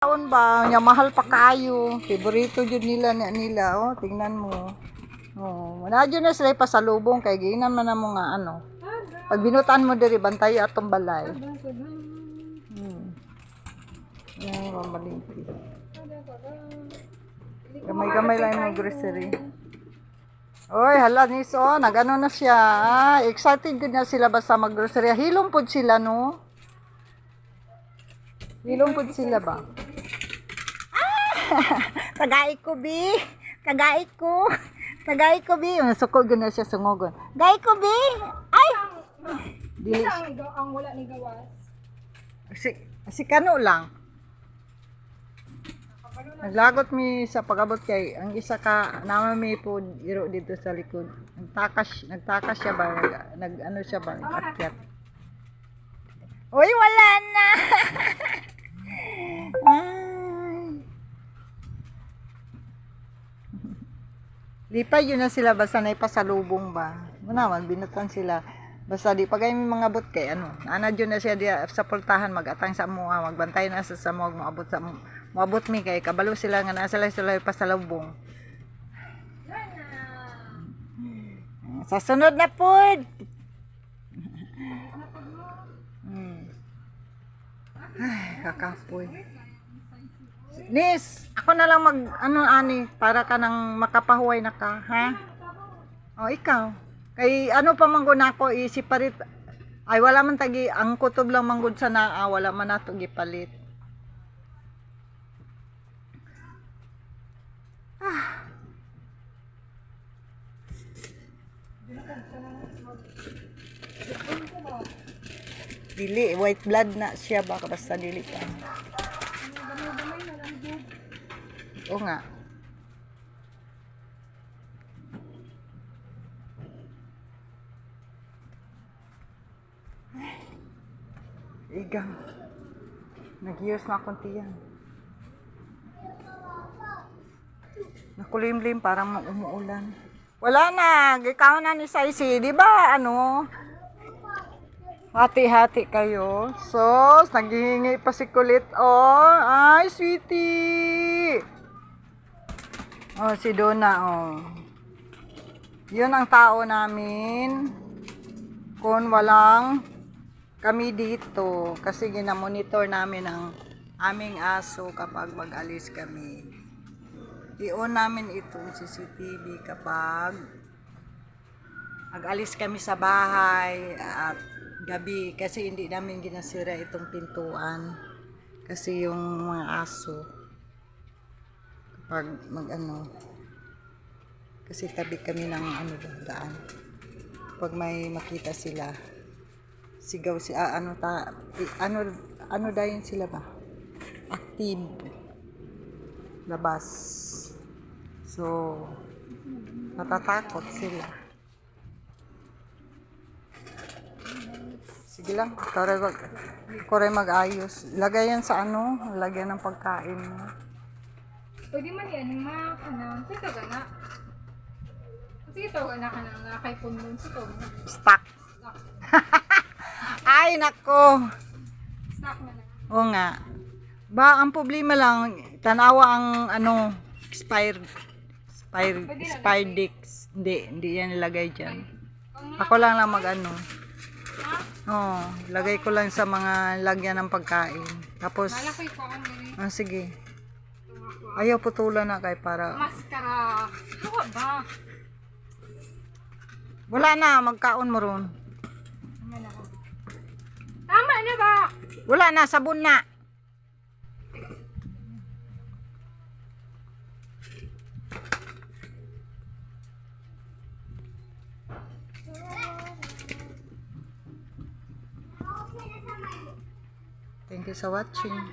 Taon ba? Nya mahal pa kayo. Favorito jud nila oh, tingnan mo. Oh, wala jud na sila pasalubong kay ginan man na mo nga ano. Pag binutan mo diri bantay atong balay. Yan, mamalingki. Gamay-gamay lang yung grocery. Oy, hala niso, nagano na siya. Excited gud na sila basta mag-grocery. Hilom pud sila no. Hilom pud sila ba? Tagay ko bi. Tagay ko. Tagay ko bi. Suko gud na siya sungogon. Gay ko bi. Ay. Dili ang wala ni gawas. si kano lang. Naglagot mi sa pag-abot kay ang isa ka naman mi po iro dito sa likod. Nagtakas siya ba? Nag-ano siya ba? Nag-akyat. Uy, wala na. Ay. Lipay yun na sila basta na ipasalubong ba? Manaman, binutan sila. Basta di pagay may mga bot kay ano. Ana yun na siya diya sa pultahan magatang sa mga magbantay na sa samog moabot sa moabot mi kay kabalo sila nga naa sila pasalubong. Sa sunod na pod. Ay, kakapoy. Nis, ako na lang mag ano ani para ka nang makapahuway na ka, ha? O ikaw. Kay ano pa man gud nako isiparit. Ay wala man tagi ang kutob lang man gud sa naa, wala man nato gipalit. Dili, white blood na siya baka basta dili ka. Oo nga. Igang. Nag-use na akong tiyan. Nakulimlim parang umuulan. Wala na, ikaw na ni Saisi, di ba ano? Hati-hati kayo. Sos, naghihingi pa si Kulit. Oh, ay, sweetie. Oh, si Donna, oh. Yun ang tao namin. Kung walang kami dito. Kasi ginamonitor namin ang aming aso kapag mag-alis kami. I-on namin itong CCTV kapag mag-alis kami sa bahay at gabi kasi hindi namin ginasira itong pintuan kasi yung mga aso kapag mag-ano kasi tabi kami ng ano daan pag may makita sila sigaw si ano dayon sila ba active labas so natatakot sila. Sige lang, kore mag-ayos. Lagay yan sa ano, lagyan ng pagkain mo. Pwede man yan, kanang, sito ka na. Sito ka na kay punong sito. Stock. Ay, nako. Stock na na. Oo nga. Ba, ang problema lang, tanawa ang ano, expired dates. Hindi yan nilagay dyan. Ako lang mag-ano. Oh, lagay ko lang sa mga lagyan ng pagkain. Tapos, Malaki ko ang gani. sige. Ayaw putulan na kay para. Maskara. Hawa ba? Wala na, magkaon mo ron. Tama na ba? Wala na, sabon na. Thank you for watching.